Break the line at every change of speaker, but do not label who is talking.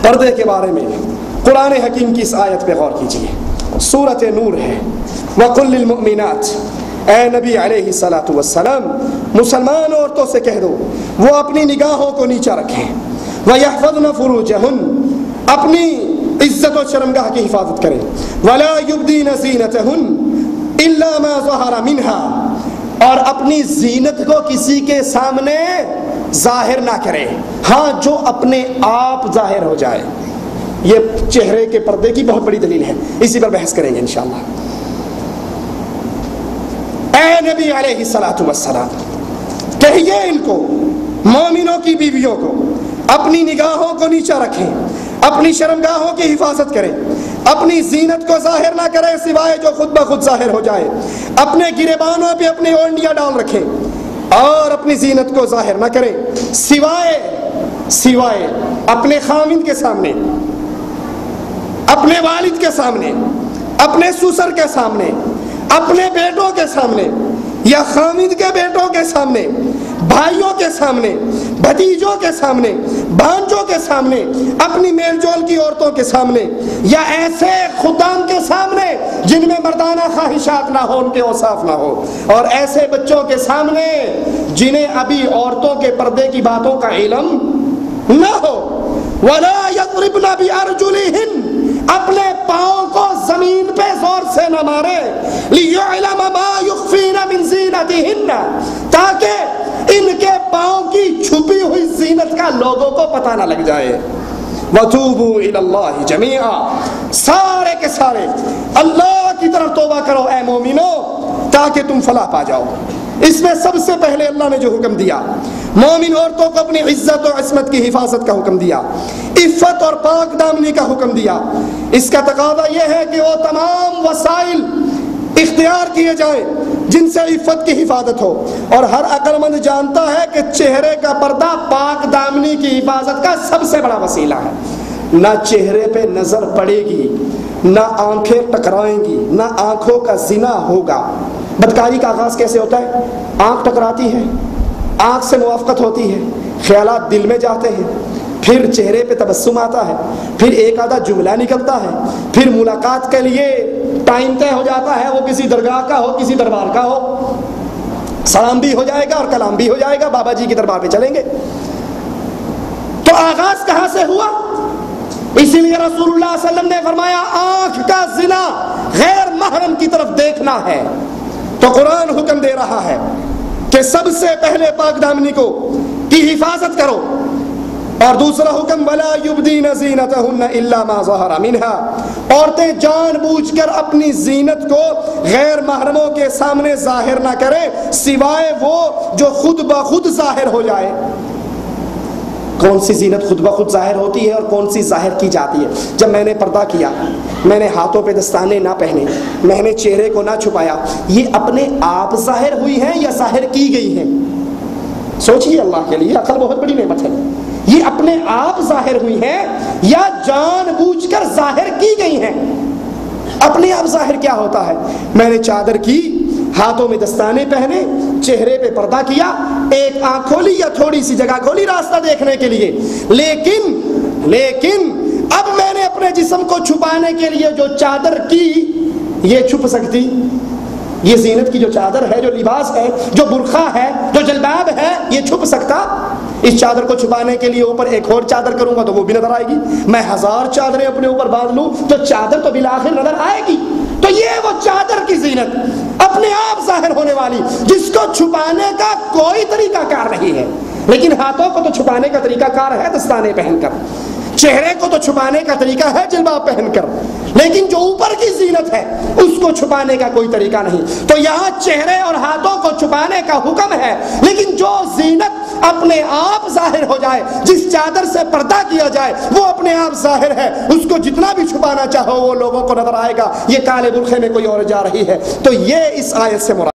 پردے کے بارے میں قرآن حکیم کی اس آیت پہ غور کیجیے، سورۃ نور ہے۔ وَقُلْ لِلْمُؤْمِنَاتِ، اے نبی علیہ الصلاۃ والسلام مسلمان عورتوں سے کہہ دو وہ اپنی نگاہوں کو نیچا رکھیں، وَيَحْفَظْنَ فُرُوجَهُنَّ، اپنی عزت و شرمگاہ کی حفاظت کریں، وَلَا يُبْدِينَ زِينَتَهُنَّ إِلَّا مَا ظَهَرَ مِنْهَا، اور اپنی زینت کو کسی کے سامنے ظاہر نہ کرے، ہاں جو اپنے آپ ظاہر ہو جائے۔ یہ چہرے کے پردے کی بہت بڑی دلیل ہے، اسی پر بحث کریں گے انشاءاللہ۔ اے نبی علیہ الصلاۃ والسلام کہیے ان کو، مومنوں کی بیویوں کو، اپنی نگاہوں کو نیچا رکھیں، اپنی شرمگاہوں کی حفاظت کریں، اپنی زینت کو ظاہر نہ کریں سوائے جو خود بخود ظاہر ہو جائے، اپنے گریبانوں پہ اپنی اونڈیاں ڈال رکھیں اور اپنی زینت کو ظاہر نہ کریں سوائے اپنے خاوند کے سامنے، اپنے والد کے سامنے، اپنے سسر کے سامنے، اپنے بیٹوں کے سامنے یا خاوند کے بیٹوں کے سامنے، بھائیوں کے سامنے، بھتیجوں کے سامنے، بھانجوں کے سامنے، اپنی میل جول کی عورتوں کے سامنے، یا ایسے خدام کے سامنے جن میں مردانہ خواہشات نہ ہو، ان کے اوصاف نہ ہو، اور ایسے بچوں کے سامنے جنہیں ابھی عورتوں کے پردے کی باتوں کا علم نہ ہو۔ وَلَا يَضْرِبْنَ بِأَرْجُلِهِنَّ، اپنے پاؤں کو زمین پہ زور سے نہ مارے، لِيُعْلَمَ مَا يُخْفِينَ مِنْ زِينَتِهِنَّ، تاکہ ان کے پاؤں کی چھپی ہوئی زینت کا لوگوں کو پتہ نہ لگ جائے۔ وَتُوبُوا إِلَى اللَّهِ جَمِيعًا، سارے کے سارے اللہ کی طرف توبہ کرو اے مومنو تاکہ تم فلاح پا جاؤ۔ اس میں سب سے پہلے اللہ نے جو حکم دیا، مومن عورتوں کو اپنی عزت و عصمت کی حفاظت کا حکم دیا، عفت اور پاک دامنی کا حکم دیا۔ اس کا تقاضا یہ ہے کہ وہ تمام وسائل اختیار کیے جائیں جن سے عفت کی حفاظت ہو، اور ہر عقل مند جانتا ہے کہ چہرے کا پردہ پاک دامنی کی حفاظت کا سب سے بڑا وسیلہ ہے۔ نہ چہرے پہ نظر پڑے گی، نہ آنکھیں ٹکرائیں گی، نہ آنکھوں کا زنا ہوگا۔ بدکاری کا آغاز کیسے ہوتا ہے؟ آنکھ ٹکراتی ہے، آنکھ سے موافقت ہوتی ہے، خیالات دل میں جاتے ہیں، پھر چہرے پہ تبسم آتا ہے، پھر ایک آدھا جملہ نکلتا ہے، پھر ملاقات کے لیے ٹائم طے ہو جاتا ہے، وہ کسی درگاہ کا ہو، کسی دربار کا ہو، سلام بھی ہو جائے گا اور کلام بھی ہو جائے گا، بابا جی کی دربار پہ چلیں گے۔ تو آغاز کہاں سے ہوا؟ اسی لیے رسول اللہ صلی اللہ علیہ وسلم نے فرمایا آنکھ کا زنا غیر محرم کی طرف دیکھنا ہے۔ تو قرآن حکم دے رہا ہے کہ سب سے پہلے پاک دامنی کو کی حفاظت کرو، اور دوسرا حکم وَلَا يُبْدِينَ زِينَتَهُنَّ إِلَّا مَا ظَهَرَ مِنْهَا، عورتیں جان بوجھ کر اپنی زینت کو غیر محرموں کے سامنے ظاہر نہ کریں سوائے وہ جو خود بخود ظاہر ہو جائے۔ کون سی زینت خود بخود ظاہر ہوتی ہے اور کون سی ظاہر کی جاتی ہے؟ جب میں نے پردہ کیا، میں نے ہاتھوں پہ دستانے نہ پہنے، میں نے چہرے کو نہ چھپایا، یہ اپنے آپ ظاہر ہوئی ہیں یا ظاہر کی گئی ہیں؟ سوچئے، اللہ کے لیے عقل بہت بڑی نعمت ہے۔ یہ اپنے آپ ظاہر ہوئی ہیں یا جان بوجھ کر ظاہر کی گئی ہیں؟ اپنے آپ ظاہر کیا ہوتا ہے؟ میں نے چادر کی، ہاتھوں میں دستانے پہنے، چہرے پہ پردہ کیا، ایک آنکھ کھولی یا تھوڑی سی جگہ کھولی راستہ دیکھنے کے لیے، لیکن اب میں نے اپنے جسم کو چھپانے کے لیے جو چادر کی، یہ چھپ سکتی؟ یہ زینت کی جو چادر ہے، جو لباس ہے، جو برقع ہے، جو جلباب ہے، یہ چھپ سکتا؟ اس چادر کو چھپانے کے لیے اوپر ایک اور چادر کروں گا تو وہ بھی نظر آئے گی۔ میں 1000 چادریں اپنے اوپر باندھ لوں تو چادر تو بالآخر نظر آئے گی۔ تو یہ وہ چادر کی زینت اپنے آپ ظاہر ہونے والی، جس کو چھپانے کا کوئی طریقہ کار نہیں ہے۔ لیکن ہاتھوں کو تو چھپانے کا طریقہ کار ہے دستانے پہن کر، چہرے کو تو چھپانے کا طریقہ ہے جلباب پہن کر، لیکن جو اوپر کی زینت ہے اس کو چھپانے کا کوئی طریقہ نہیں۔ تو یہاں چہرے اور ہاتھوں کو چھپانے کا حکم ہے، لیکن جو زینت اپنے آپ ظاہر ہو جائے، جس چادر سے پردہ کیا جائے، وہ اپنے آپ ظاہر ہے، اس کو جتنا بھی چھپانا چاہو وہ لوگوں کو نظر آئے گا۔ یہ کالے برقعے میں کوئی اور جا رہی ہے، تو یہ اس آیت سے مراد